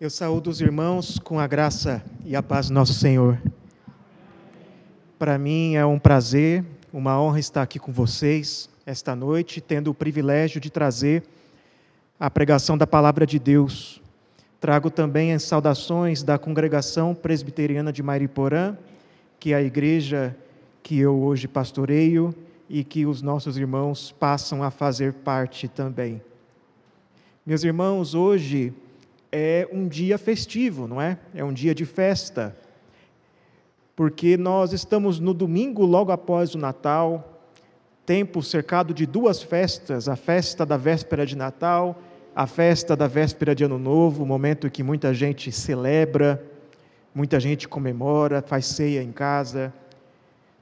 Eu saúdo os irmãos com a graça e a paz do nosso Senhor. Para mim é um prazer, uma honra estar aqui com vocês esta noite, tendo o privilégio de trazer a pregação da Palavra de Deus. Trago também as saudações da Congregação Presbiteriana de Mariporã, que é a igreja que eu hoje pastoreio e que os nossos irmãos passam a fazer parte também. Meus irmãos, hoje é um dia festivo, não é? É um dia de festa, porque nós estamos no domingo logo após o Natal, tempo cercado de duas festas, a festa da véspera de Natal, a festa da véspera de Ano Novo, momento em que muita gente celebra, muita gente comemora, faz ceia em casa.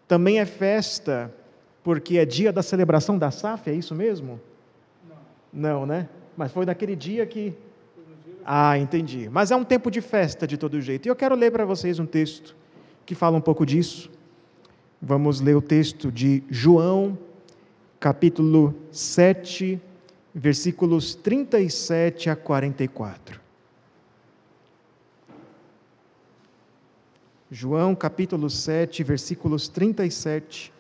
Também é festa porque é dia da celebração da SAF, é isso mesmo? Não, né? Mas foi naquele dia que... entendi. Mas é um tempo de festa de todo jeito. E eu quero ler para vocês um texto que fala um pouco disso. Vamos ler o texto de João, capítulo 7, versículos 37 a 44. João, capítulo 7, versículos 37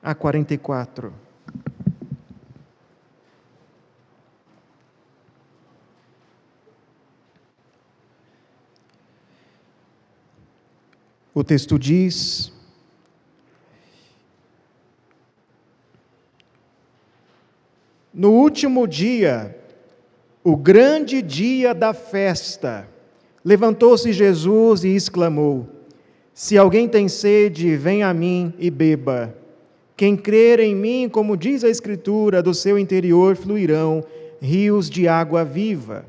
a 44. O texto diz: no último dia, o grande dia da festa, levantou-se Jesus e exclamou: se alguém tem sede, venha a mim e beba. Quem crer em mim, como diz a Escritura, do seu interior fluirão rios de água viva.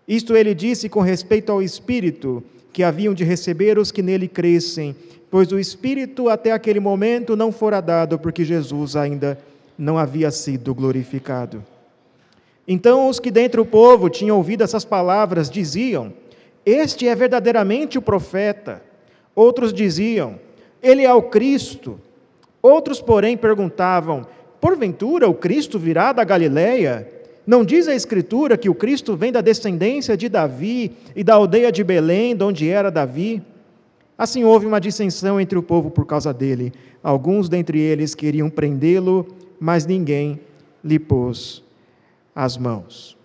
Isto ele disse com respeito ao Espírito, que haviam de receber os que nele crescem, pois o Espírito até aquele momento não fora dado, porque Jesus ainda não havia sido glorificado. Então os que dentre o povo tinham ouvido essas palavras diziam: este é verdadeiramente o profeta. Outros diziam: ele é o Cristo. Outros, porém, perguntavam: porventura o Cristo virá da Galileia? Não diz a Escritura que o Cristo vem da descendência de Davi e da aldeia de Belém, de onde era Davi? Assim houve uma dissensão entre o povo por causa dele. Alguns dentre eles queriam prendê-lo, mas ninguém lhe pôs as mãos.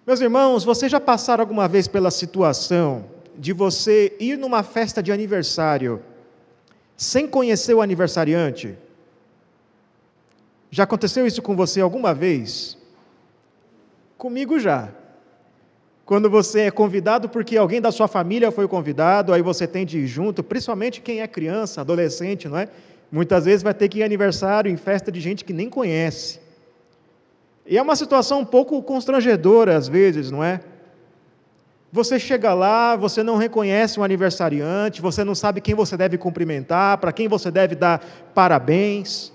Meus irmãos, vocês já passaram alguma vez pela situação de você ir numa festa de aniversário sem conhecer o aniversariante? Já aconteceu isso com você alguma vez? Comigo já. Quando você é convidado porque alguém da sua família foi convidado, aí você tem de ir junto, principalmente quem é criança, adolescente, não é? Muitas vezes vai ter que ir aniversário em festa de gente que nem conhece. E é uma situação um pouco constrangedora às vezes, não é? Você chega lá, você não reconhece o aniversariante, você não sabe quem você deve cumprimentar, para quem você deve dar parabéns.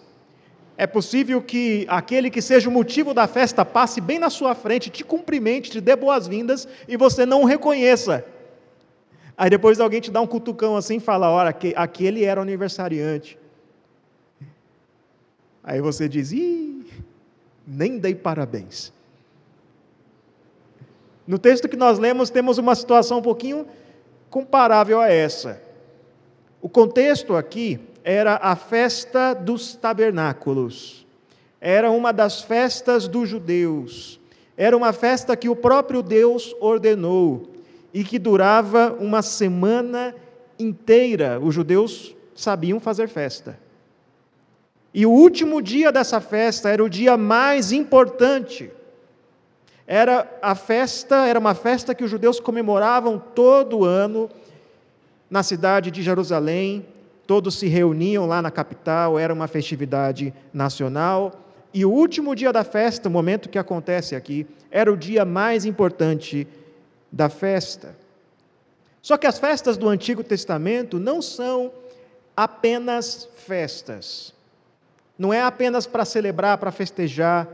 É possível que aquele que seja o motivo da festa passe bem na sua frente, te cumprimente, te dê boas-vindas e você não o reconheça. Aí depois alguém te dá um cutucão assim e fala: olha, aquele era o aniversariante. Aí você diz: nem dei parabéns. No texto que nós lemos, temos uma situação um pouquinho comparável a essa. O contexto aqui era a festa dos tabernáculos. Era uma das festas dos judeus. Era uma festa que o próprio Deus ordenou e que durava uma semana inteira. Os judeus sabiam fazer festa. E o último dia dessa festa era o dia mais importante. Era uma festa que os judeus comemoravam todo ano na cidade de Jerusalém. Todos se reuniam lá na capital, era uma festividade nacional. E o último dia da festa, o momento que acontece aqui, era o dia mais importante da festa. Só que as festas do Antigo Testamento não são apenas festas. Não é apenas para celebrar, para festejar,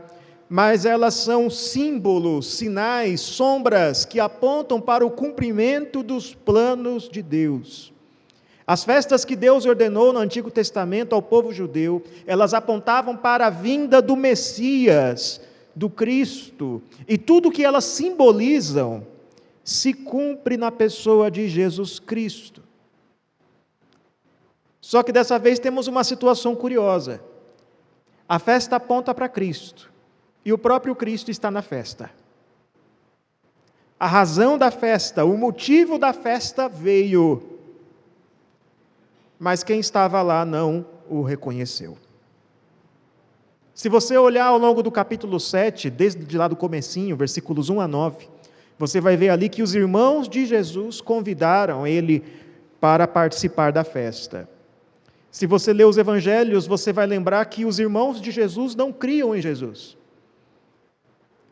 mas elas são símbolos, sinais, sombras que apontam para o cumprimento dos planos de Deus. As festas que Deus ordenou no Antigo Testamento ao povo judeu, elas apontavam para a vinda do Messias, do Cristo e tudo que elas simbolizam se cumpre na pessoa de Jesus Cristo. Só que dessa vez temos uma situação curiosa. A festa aponta para Cristo e o próprio Cristo está na festa. A razão da festa, o motivo da festa veio, mas quem estava lá não o reconheceu. Se você olhar ao longo do capítulo 7, desde lá do comecinho, versículos 1 a 9, você vai ver ali que os irmãos de Jesus convidaram ele para participar da festa. Se você ler os evangelhos, você vai lembrar que os irmãos de Jesus não criam em Jesus.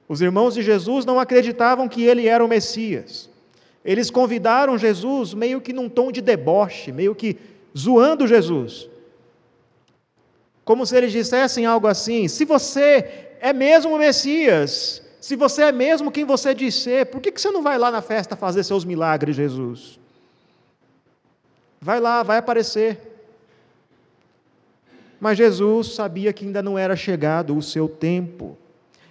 Os irmãos de Jesus não acreditavam que ele era o Messias. Eles convidaram Jesus meio que num tom de deboche, meio que zoando Jesus. Como se eles dissessem algo assim: se você é mesmo o Messias, se você é mesmo quem você diz ser, por que você não vai lá na festa fazer seus milagres, Jesus? Vai lá, vai aparecer. Mas Jesus sabia que ainda não era chegado o seu tempo.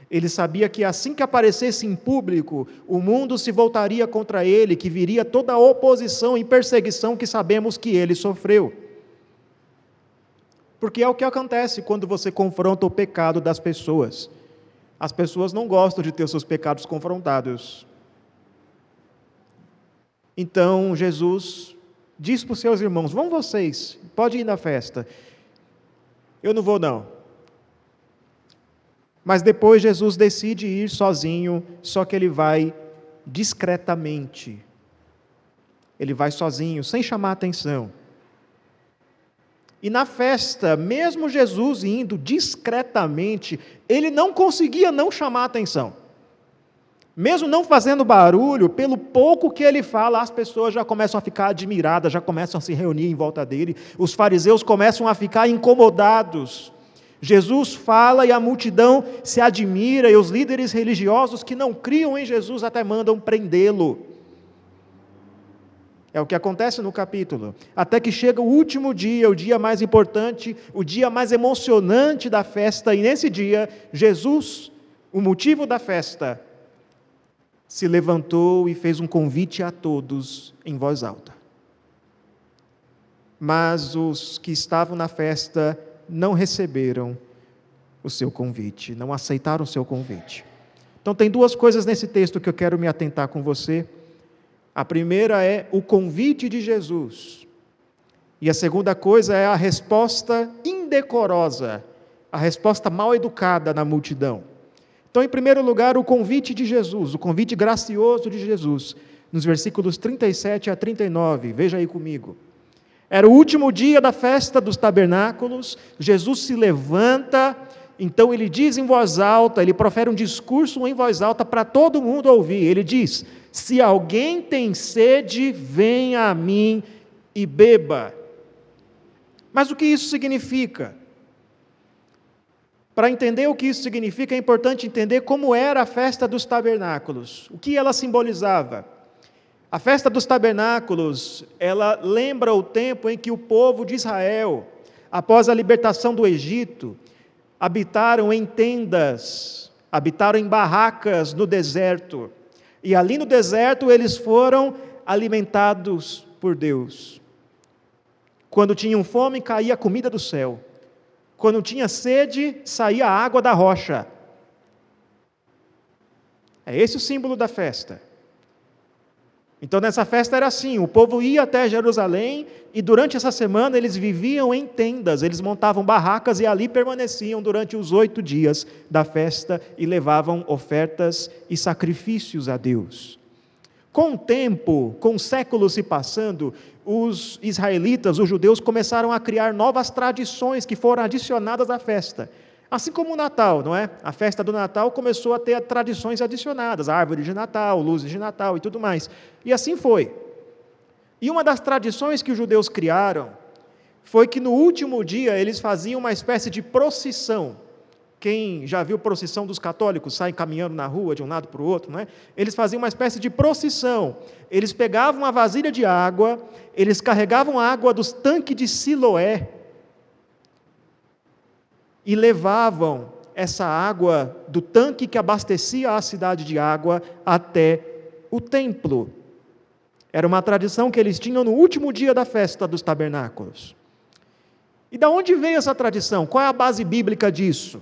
Ele sabia que assim que aparecesse em público, o mundo se voltaria contra ele, que viria toda a oposição e perseguição que sabemos que ele sofreu. Porque é o que acontece quando você confronta o pecado das pessoas. As pessoas não gostam de ter seus pecados confrontados. Então Jesus diz para os seus irmãos: vão vocês, pode ir na festa. Eu não vou não. Mas depois Jesus decide ir sozinho, só que ele vai discretamente. Ele vai sozinho, sem chamar atenção. E na festa, mesmo Jesus indo discretamente, ele não conseguia não chamar atenção. Mesmo não fazendo barulho, pelo pouco que ele fala, as pessoas já começam a ficar admiradas, já começam a se reunir em volta dele, os fariseus começam a ficar incomodados. Jesus fala e a multidão se admira, e os líderes religiosos que não criam em Jesus até mandam prendê-lo. É o que acontece no capítulo. Até que chega o último dia, o dia mais importante, o dia mais emocionante da festa, e nesse dia, Jesus, o motivo da festa, se levantou e fez um convite a todos em voz alta. Mas os que estavam na festa não receberam o seu convite, não aceitaram o seu convite. Então tem duas coisas nesse texto que eu quero me atentar com você. A primeira é o convite de Jesus. E a segunda coisa é a resposta indecorosa, a resposta mal educada na multidão. Então, em primeiro lugar, o convite de Jesus, o convite gracioso de Jesus, nos versículos 37 a 39, veja aí comigo. Era o último dia da festa dos tabernáculos, Jesus se levanta, então ele diz em voz alta, ele profere um discurso em voz alta para todo mundo ouvir. Ele diz: se alguém tem sede, venha a mim e beba. Mas o que isso significa? Para entender o que isso significa, é importante entender como era a festa dos tabernáculos, o que ela simbolizava. A festa dos tabernáculos, ela lembra o tempo em que o povo de Israel, após a libertação do Egito, habitaram em tendas, habitaram em barracas no deserto. E ali no deserto eles foram alimentados por Deus. Quando tinham fome, caía a comida do céu. Quando tinha sede, saía a água da rocha. É esse o símbolo da festa. Então nessa festa era assim, o povo ia até Jerusalém e durante essa semana eles viviam em tendas, eles montavam barracas e ali permaneciam durante os 8 dias da festa e levavam ofertas e sacrifícios a Deus. Com o tempo, com os séculos se passando, os israelitas, os judeus, começaram a criar novas tradições que foram adicionadas à festa. Assim como o Natal, não é? A festa do Natal começou a ter tradições adicionadas, árvore de Natal, luzes de Natal e tudo mais. E assim foi. E uma das tradições que os judeus criaram foi que no último dia eles faziam uma espécie de procissão. Quem já viu procissão dos católicos, saem caminhando na rua de um lado para o outro, não é? Eles faziam uma espécie de procissão. Eles pegavam uma vasilha de água, eles carregavam a água dos tanques de Siloé e levavam essa água do tanque que abastecia a cidade de água até o templo. Era uma tradição que eles tinham no último dia da festa dos tabernáculos. E da onde veio essa tradição? Qual é a base bíblica disso?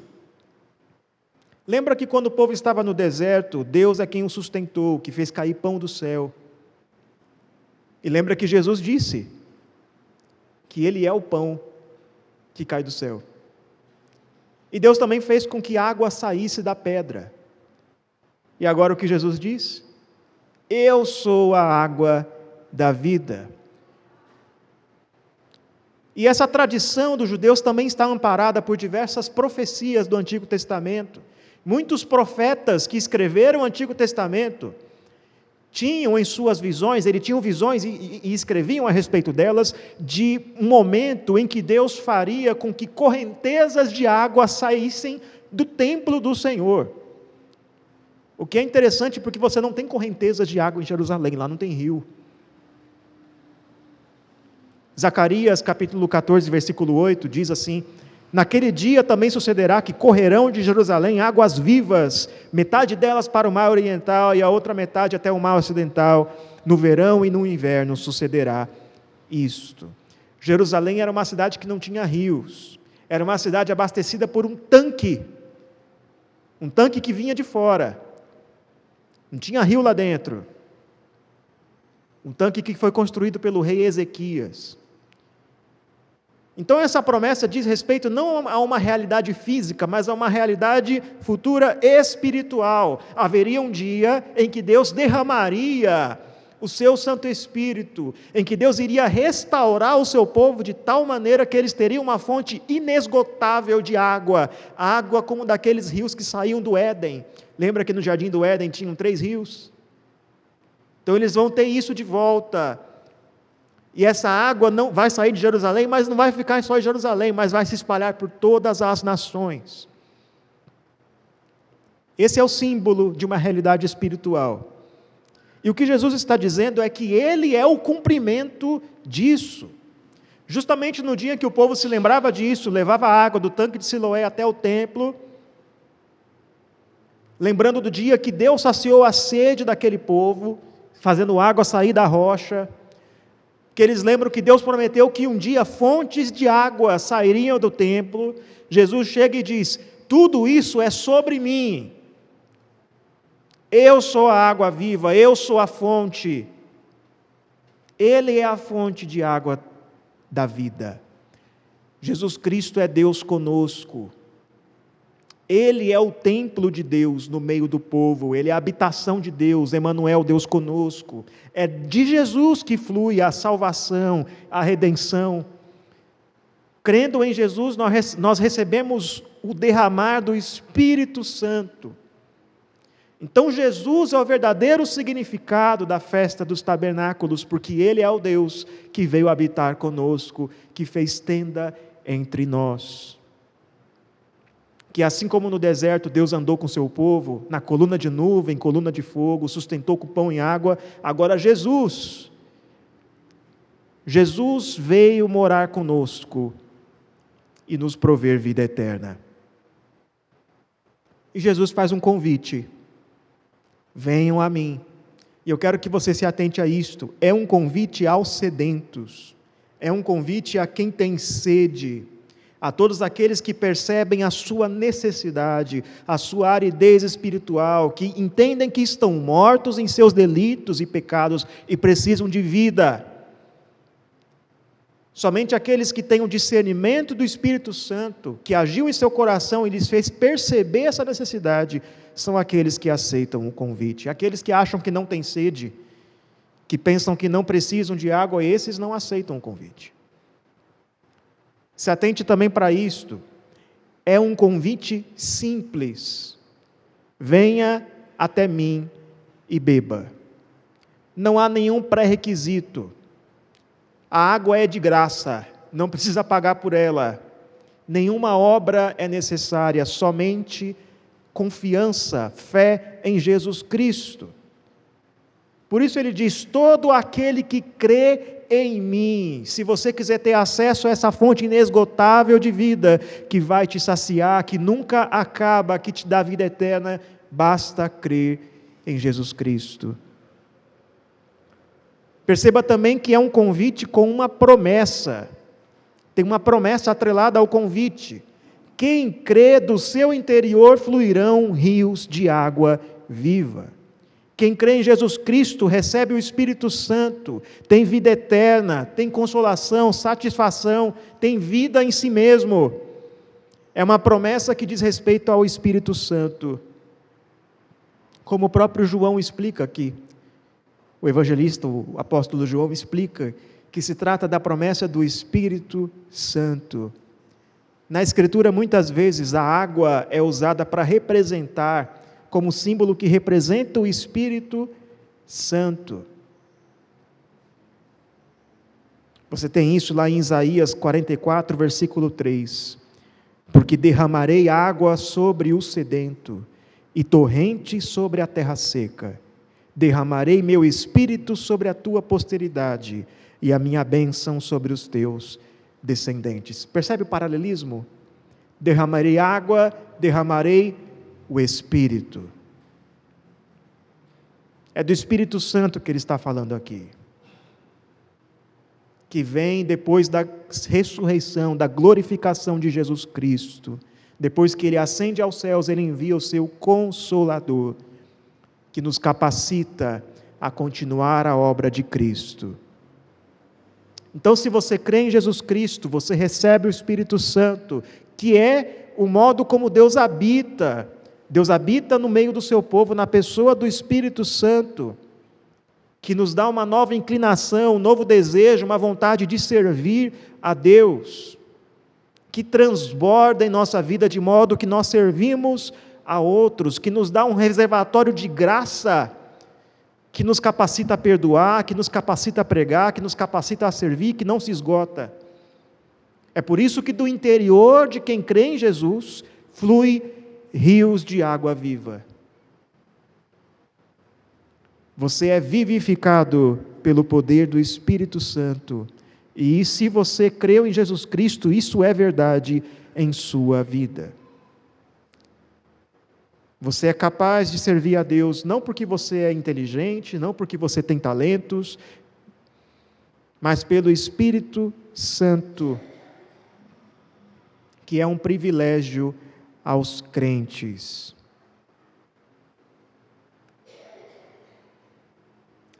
Lembra que quando o povo estava no deserto, Deus é quem o sustentou, que fez cair pão do céu. E lembra que Jesus disse que Ele é o pão que cai do céu. E Deus também fez com que água saísse da pedra. E agora o que Jesus diz? Eu sou a água da vida. E essa tradição dos judeus também está amparada por diversas profecias do Antigo Testamento. Muitos profetas que escreveram o Antigo Testamento tinham em suas visões, eles tinham visões e escreviam a respeito delas, de um momento em que Deus faria com que correntezas de água saíssem do templo do Senhor. O que é interessante porque você não tem correntezas de água em Jerusalém, lá não tem rio. Zacarias capítulo 14, versículo 8, diz assim: naquele dia também sucederá que correrão de Jerusalém águas vivas, metade delas para o mar oriental e a outra metade até o mar ocidental. No verão e no inverno sucederá isto. Jerusalém era uma cidade que não tinha rios, era uma cidade abastecida por um tanque que vinha de fora, não tinha rio lá dentro, um tanque que foi construído pelo rei Ezequias. Então essa promessa diz respeito não a uma realidade física, mas a uma realidade futura espiritual. Haveria um dia em que Deus derramaria o seu Santo Espírito, em que Deus iria restaurar o seu povo de tal maneira que eles teriam uma fonte inesgotável de água, água como daqueles rios que saíam do Éden. Lembra que no jardim do Éden tinham 3 rios? Então eles vão ter isso de volta. E essa água não vai sair de Jerusalém, mas não vai ficar só em Jerusalém, mas vai se espalhar por todas as nações. Esse é o símbolo de uma realidade espiritual. E o que Jesus está dizendo é que Ele é o cumprimento disso. Justamente no dia que o povo se lembrava disso, levava a água do tanque de Siloé até o templo, lembrando do dia que Deus saciou a sede daquele povo, fazendo água sair da rocha, que eles lembram que Deus prometeu que um dia fontes de água sairiam do templo. Jesus chega e diz: tudo isso é sobre mim, eu sou a água viva, eu sou a fonte, Ele é a fonte de água da vida. Jesus Cristo é Deus conosco, Ele é o templo de Deus no meio do povo, Ele é a habitação de Deus, Emanuel, Deus conosco. É de Jesus que flui a salvação, a redenção. Crendo em Jesus, nós recebemos o derramar do Espírito Santo. Então Jesus é o verdadeiro significado da festa dos tabernáculos, porque Ele é o Deus que veio habitar conosco, que fez tenda entre nós. Que assim como no deserto Deus andou com o seu povo, na coluna de nuvem, coluna de fogo, sustentou com pão e água, agora Jesus veio morar conosco e nos prover vida eterna. E Jesus faz um convite: venham a mim. E eu quero que você se atente a isto, é um convite aos sedentos, é um convite a quem tem sede, a todos aqueles que percebem a sua necessidade, a sua aridez espiritual, que entendem que estão mortos em seus delitos e pecados e precisam de vida. Somente aqueles que têm o discernimento do Espírito Santo, que agiu em seu coração e lhes fez perceber essa necessidade, são aqueles que aceitam o convite. Aqueles que acham que não têm sede, que pensam que não precisam de água, esses não aceitam o convite. Se atente também para isto, é um convite simples: venha até mim e beba. Não há nenhum pré-requisito, a água é de graça, não precisa pagar por ela, nenhuma obra é necessária, somente confiança, fé em Jesus Cristo. Por isso ele diz: todo aquele que crê em mim. Se você quiser ter acesso a essa fonte inesgotável de vida, que vai te saciar, que nunca acaba, que te dá vida eterna, basta crer em Jesus Cristo. Perceba também que é um convite com uma promessa. Tem uma promessa atrelada ao convite. Quem crê, do seu interior fluirão rios de água viva. Quem crê em Jesus Cristo recebe o Espírito Santo, tem vida eterna, tem consolação, satisfação, tem vida em si mesmo. É uma promessa que diz respeito ao Espírito Santo. Como o próprio João explica aqui, o evangelista, o apóstolo João explica que se trata da promessa do Espírito Santo. Na Escritura, muitas vezes, a água é usada para representar, como símbolo que representa o Espírito Santo. Você tem isso lá em Isaías 44, versículo 3. Porque derramarei água sobre o sedento, e torrente sobre a terra seca. Derramarei meu Espírito sobre a tua posteridade, e a minha bênção sobre os teus descendentes. Percebe o paralelismo? Derramarei água, derramarei o Espírito. É do Espírito Santo que ele está falando aqui, que vem depois da ressurreição, da glorificação de Jesus Cristo. Depois que ele ascende aos céus, ele envia o seu Consolador, que nos capacita a continuar a obra de Cristo. Então, se você crê em Jesus Cristo, você recebe o Espírito Santo, que é o modo como Deus habita. Deus habita no meio do seu povo, na pessoa do Espírito Santo, que nos dá uma nova inclinação, um novo desejo, uma vontade de servir a Deus, que transborda em nossa vida de modo que nós servimos a outros, que nos dá um reservatório de graça, que nos capacita a perdoar, que nos capacita a pregar, que nos capacita a servir, que não se esgota. É por isso que do interior de quem crê em Jesus, flui rios de água viva. Você é vivificado pelo poder do Espírito Santo, e se você creu em Jesus Cristo, isso é verdade em sua vida. Você é capaz de servir a Deus, não porque você é inteligente, não porque você tem talentos, mas pelo Espírito Santo, que é um privilégio aos crentes.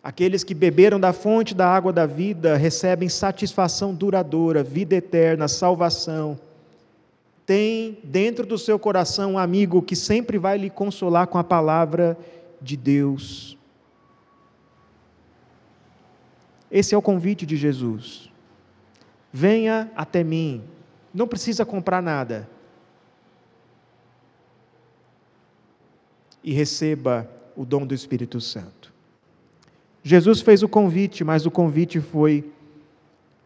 Aqueles que beberam da fonte da água da vida recebem satisfação duradoura, vida eterna, salvação. Tem dentro do seu coração um amigo que sempre vai lhe consolar com a palavra de Deus. Esse é o convite de Jesus. Venha até mim, não precisa comprar nada. E receba o dom do Espírito Santo. Jesus fez o convite, mas o convite foi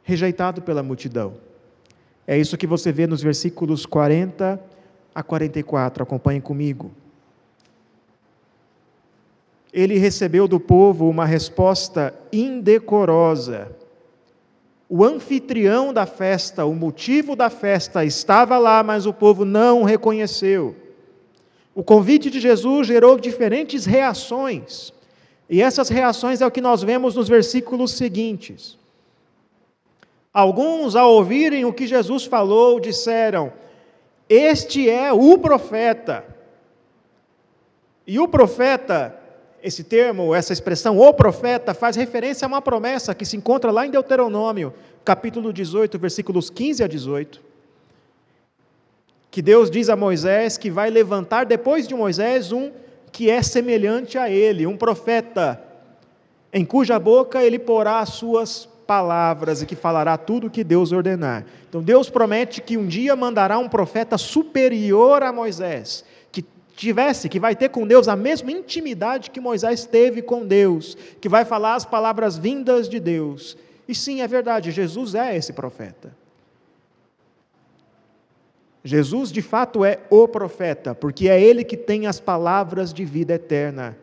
rejeitado pela multidão. É isso que você vê nos versículos 40 a 44, acompanhem comigo. Ele recebeu do povo uma resposta indecorosa. O anfitrião da festa, o motivo da festa estava lá, mas o povo não o reconheceu. O convite de Jesus gerou diferentes reações, e essas reações é o que nós vemos nos versículos seguintes. Alguns, ao ouvirem o que Jesus falou, disseram: este é o profeta. E o profeta, esse termo, essa expressão, o profeta, faz referência a uma promessa que se encontra lá em Deuteronômio, capítulo 18, versículos 15 a 18, que Deus diz a Moisés que vai levantar depois de Moisés um que é semelhante a ele, um profeta, em cuja boca ele porá as suas palavras e que falará tudo o que Deus ordenar. Então Deus promete que um dia mandará um profeta superior a Moisés, que vai ter com Deus a mesma intimidade que Moisés teve com Deus, que vai falar as palavras vindas de Deus. E sim, é verdade, Jesus é esse profeta. Jesus de fato é o profeta, porque é ele que tem as palavras de vida eterna.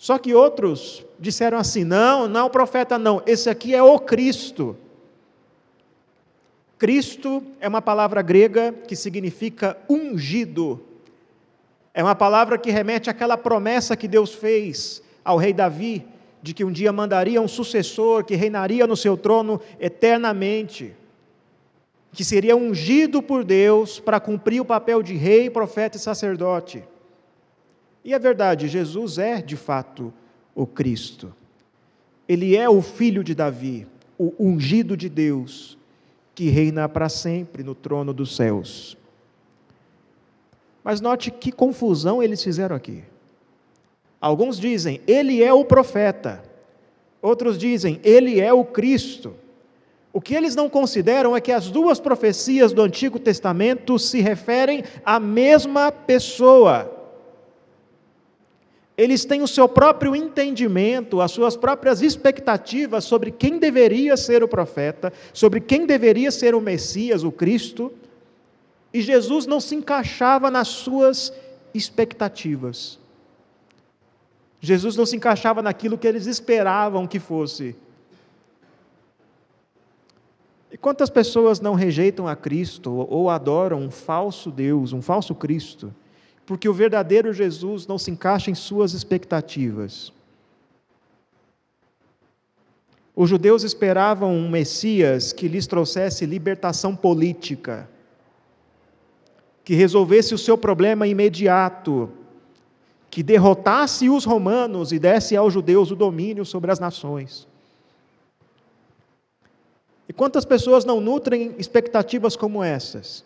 Só que outros disseram assim: não, não é o profeta não, esse aqui é o Cristo. Cristo é uma palavra grega que significa ungido. É uma palavra que remete àquela promessa que Deus fez ao rei Davi, de que um dia mandaria um sucessor que reinaria no seu trono eternamente, que seria ungido por Deus para cumprir o papel de rei, profeta e sacerdote. E é verdade, Jesus é de fato o Cristo. Ele é o filho de Davi, o ungido de Deus, que reina para sempre no trono dos céus. Mas note que confusão eles fizeram aqui. Alguns dizem, ele é o profeta. Outros dizem, ele é o Cristo. O que eles não consideram é que as duas profecias do Antigo Testamento se referem à mesma pessoa. Eles têm o seu próprio entendimento, as suas próprias expectativas sobre quem deveria ser o profeta, sobre quem deveria ser o Messias, o Cristo, e Jesus não se encaixava nas suas expectativas. Jesus não se encaixava naquilo que eles esperavam que fosse. E quantas pessoas não rejeitam a Cristo ou adoram um falso Deus, um falso Cristo, porque o verdadeiro Jesus não se encaixa em suas expectativas? Os judeus esperavam um Messias que lhes trouxesse libertação política, que resolvesse o seu problema imediato, que derrotasse os romanos e desse aos judeus o domínio sobre as nações. E quantas pessoas não nutrem expectativas como essas?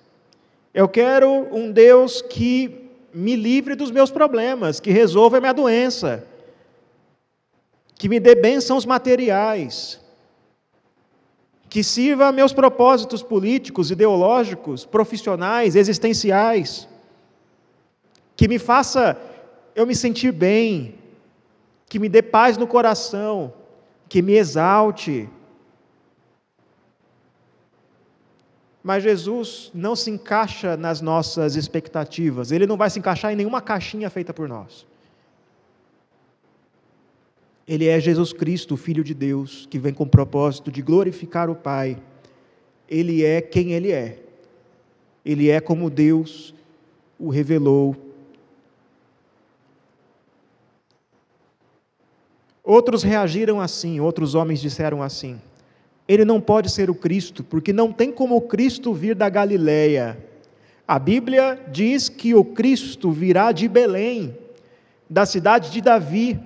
Eu quero um Deus que me livre dos meus problemas, que resolva a minha doença, que me dê bênçãos materiais, que sirva a meus propósitos políticos, ideológicos, profissionais, existenciais, que me faça eu me sentir bem, que me dê paz no coração, que me exalte. Mas Jesus não se encaixa nas nossas expectativas, Ele não vai se encaixar em nenhuma caixinha feita por nós. Ele é Jesus Cristo, o Filho de Deus, que vem com o propósito de glorificar o Pai. Ele é quem Ele é. Ele é como Deus o revelou. Outros reagiram assim, outros homens disseram assim: ele não pode ser o Cristo, porque não tem como o Cristo vir da Galileia. A Bíblia diz que o Cristo virá de Belém, da cidade de Davi,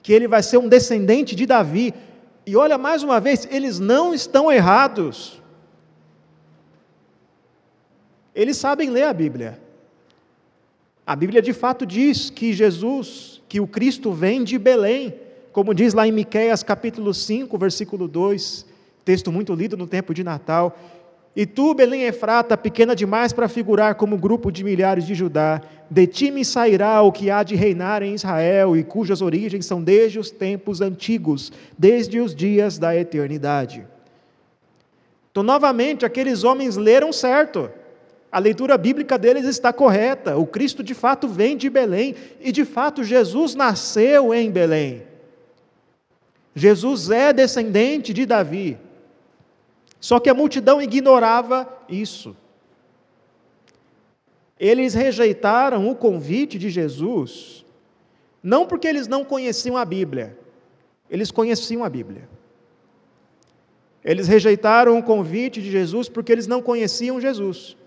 que ele vai ser um descendente de Davi. E olha, mais uma vez, eles não estão errados. Eles sabem ler a Bíblia. A Bíblia de fato diz que Jesus, que o Cristo vem de Belém, como diz lá em Miqueias capítulo 5, versículo 2, texto muito lido no tempo de Natal. E tu, Belém Efrata, pequena demais para figurar como grupo de milhares de Judá, de ti me sairá o que há de reinar em Israel, e cujas origens são desde os tempos antigos, desde os dias da eternidade. Então, novamente, aqueles homens leram certo. A leitura bíblica deles está correta. O Cristo de fato vem de Belém, e de fato Jesus nasceu em Belém. Jesus é descendente de Davi. Só que a multidão ignorava isso. Eles rejeitaram o convite de Jesus, não porque eles não conheciam a Bíblia, eles conheciam a Bíblia. Eles rejeitaram o convite de Jesus porque eles não conheciam Jesus.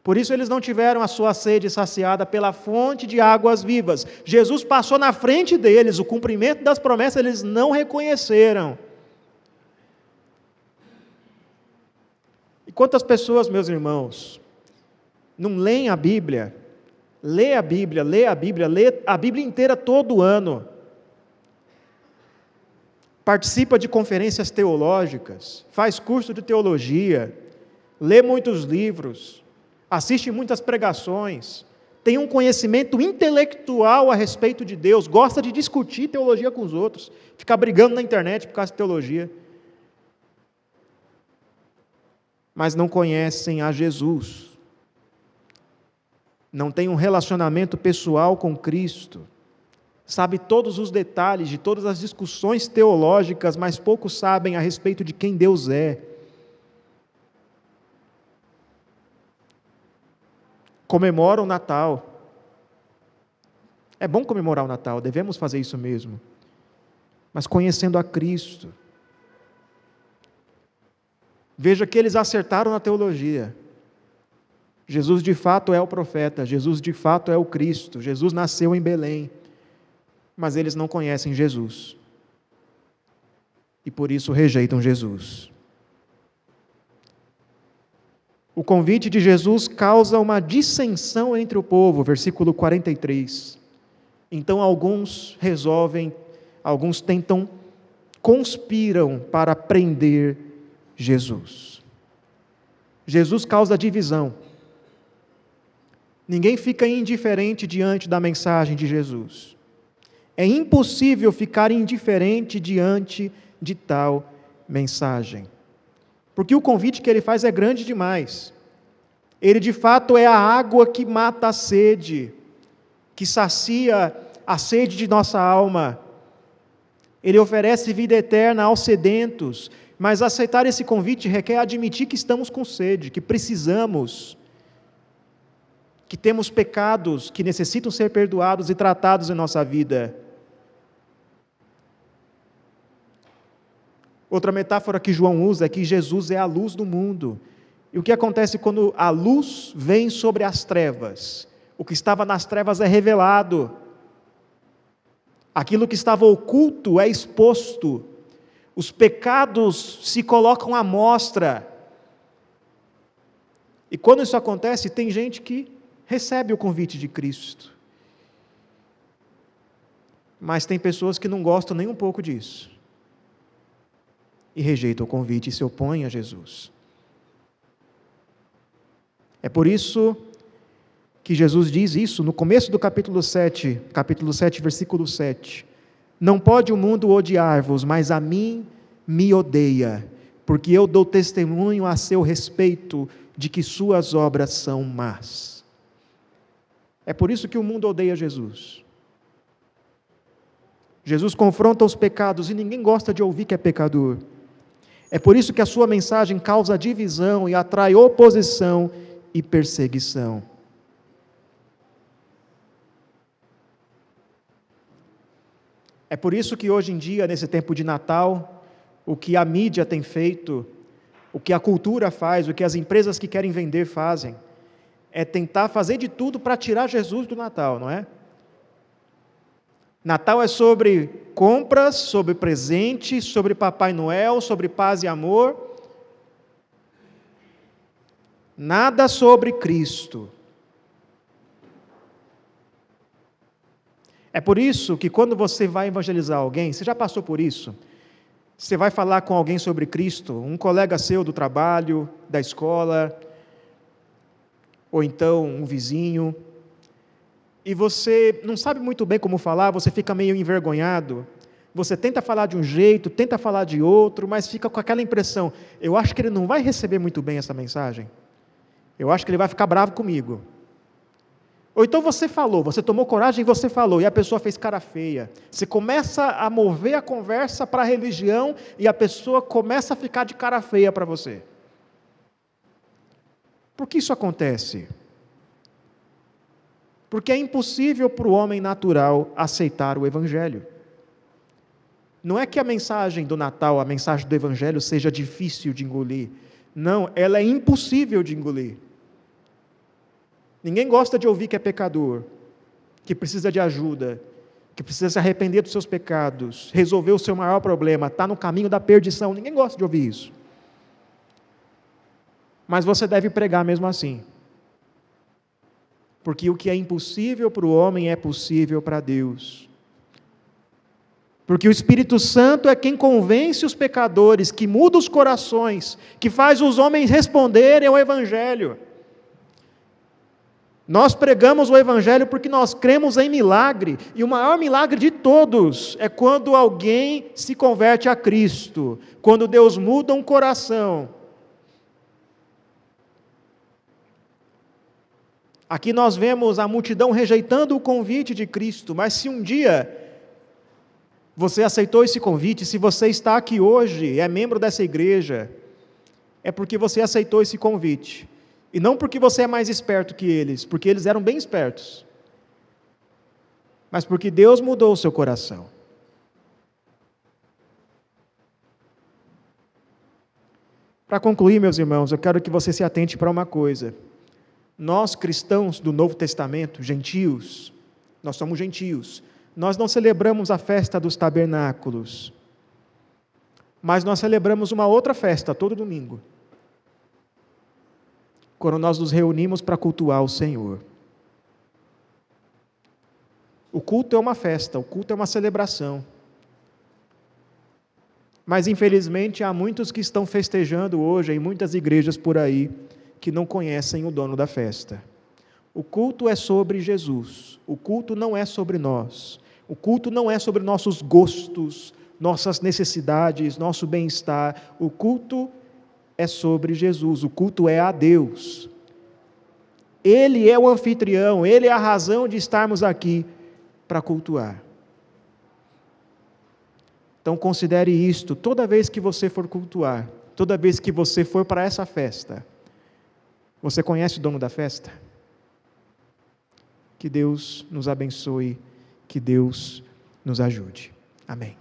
Por isso eles não tiveram a sua sede saciada pela fonte de águas vivas. Jesus passou na frente deles, o cumprimento das promessas eles não reconheceram. E quantas pessoas, meus irmãos, não leem a Bíblia, lê a Bíblia, lê a Bíblia inteira todo ano, participa de conferências teológicas, faz curso de teologia, lê muitos livros, assiste muitas pregações, tem um conhecimento intelectual a respeito de Deus, gosta de discutir teologia com os outros, ficar brigando na internet por causa de teologia, mas não conhecem a Jesus. não tem um relacionamento pessoal com Cristo, sabe todos os detalhes de todas as discussões teológicas, mas poucos sabem a respeito de quem Deus é. Comemora o Natal. É bom comemorar o Natal, devemos fazer isso mesmo. Mas conhecendo a Cristo. Veja que eles acertaram na teologia. Jesus de fato é o profeta, Jesus de fato é o Cristo, Jesus nasceu em Belém. Mas eles não conhecem Jesus. E por isso rejeitam Jesus. O convite de Jesus causa uma dissensão entre o povo, versículo 43. Então alguns conspiram para prender Jesus. Jesus causa divisão. Ninguém fica indiferente diante da mensagem de Jesus. É impossível ficar indiferente diante de tal mensagem. Porque o convite que ele faz é grande demais. Ele de fato é a água que mata a sede, que sacia a sede de nossa alma. Ele oferece vida eterna aos sedentos, mas aceitar esse convite requer admitir que estamos com sede, que precisamos, que temos pecados que necessitam ser perdoados e tratados em nossa vida. Outra metáfora que João usa é que Jesus é a luz do mundo. E o que acontece quando a luz vem sobre as trevas? O que estava nas trevas é revelado. Aquilo que estava oculto é exposto. Os pecados se colocam à mostra. E quando isso acontece, tem gente que recebe o convite de Cristo. Mas tem pessoas que não gostam nem um pouco disso. E rejeitam o convite e se opõem a Jesus. É por isso que Jesus diz isso no começo do capítulo 7, versículo 7. Não pode o mundo odiar-vos, mas a mim me odeia, porque eu dou testemunho a seu respeito de que suas obras são más. É por isso que o mundo odeia Jesus. Jesus confronta os pecados e ninguém gosta de ouvir que é pecador. É por isso que a sua mensagem causa divisão e atrai oposição e perseguição. É por isso que hoje em dia, nesse tempo de Natal, o que a mídia tem feito, o que a cultura faz, o que as empresas que querem vender fazem, é tentar fazer de tudo para tirar Jesus do Natal, não é? Natal é sobre compras, sobre presentes, sobre Papai Noel, sobre paz e amor. Nada sobre Cristo. É por isso que quando você vai evangelizar alguém, você já passou por isso? Você vai falar com alguém sobre Cristo, um colega seu do trabalho, da escola, ou então um vizinho, e você não sabe muito bem como falar, você fica meio envergonhado, você tenta falar de um jeito, tenta falar de outro, mas fica com aquela impressão, eu acho que ele não vai receber muito bem essa mensagem, eu acho que ele vai ficar bravo comigo. Ou então você falou, você tomou coragem e você falou, e a pessoa fez cara feia. Você começa a mover a conversa para a religião, e a pessoa começa a ficar de cara feia para você. Por que isso acontece? Porque é impossível para o homem natural aceitar o Evangelho. Não é que a mensagem do Natal, a mensagem do Evangelho seja difícil de engolir. Não, ela é impossível de engolir. Ninguém gosta de ouvir que é pecador, que precisa de ajuda, que precisa se arrepender dos seus pecados, resolver o seu maior problema, está no caminho da perdição. Ninguém gosta de ouvir isso. Mas você deve pregar mesmo assim. Porque o que é impossível para o homem é possível para Deus. Porque o Espírito Santo é quem convence os pecadores, que muda os corações, que faz os homens responderem ao Evangelho. Nós pregamos o Evangelho porque nós cremos em milagre, e o maior milagre de todos é quando alguém se converte a Cristo, quando Deus muda um coração. Aqui nós vemos a multidão rejeitando o convite de Cristo, mas se um dia você aceitou esse convite, se você está aqui hoje, é membro dessa igreja, é porque você aceitou esse convite. E não porque você é mais esperto que eles, porque eles eram bem espertos. Mas porque Deus mudou o seu coração. Para concluir, meus irmãos, eu quero que você se atente para uma coisa. Nós, cristãos do Novo Testamento, gentios, nós somos gentios, nós não celebramos a festa dos tabernáculos, mas nós celebramos uma outra festa todo domingo, quando nós nos reunimos para cultuar o Senhor. O culto é uma festa, o culto é uma celebração. Mas, infelizmente, há muitos que estão festejando hoje, em muitas igrejas por aí, que não conhecem o dono da festa. O culto é sobre Jesus, o culto não é sobre nós, o culto não é sobre nossos gostos, nossas necessidades, nosso bem-estar, o culto é sobre Jesus, o culto é a Deus. Ele é o anfitrião, Ele é a razão de estarmos aqui para cultuar. Então considere isto, toda vez que você for cultuar, toda vez que você for para essa festa, você conhece o dono da festa? Que Deus nos abençoe, que Deus nos ajude. Amém.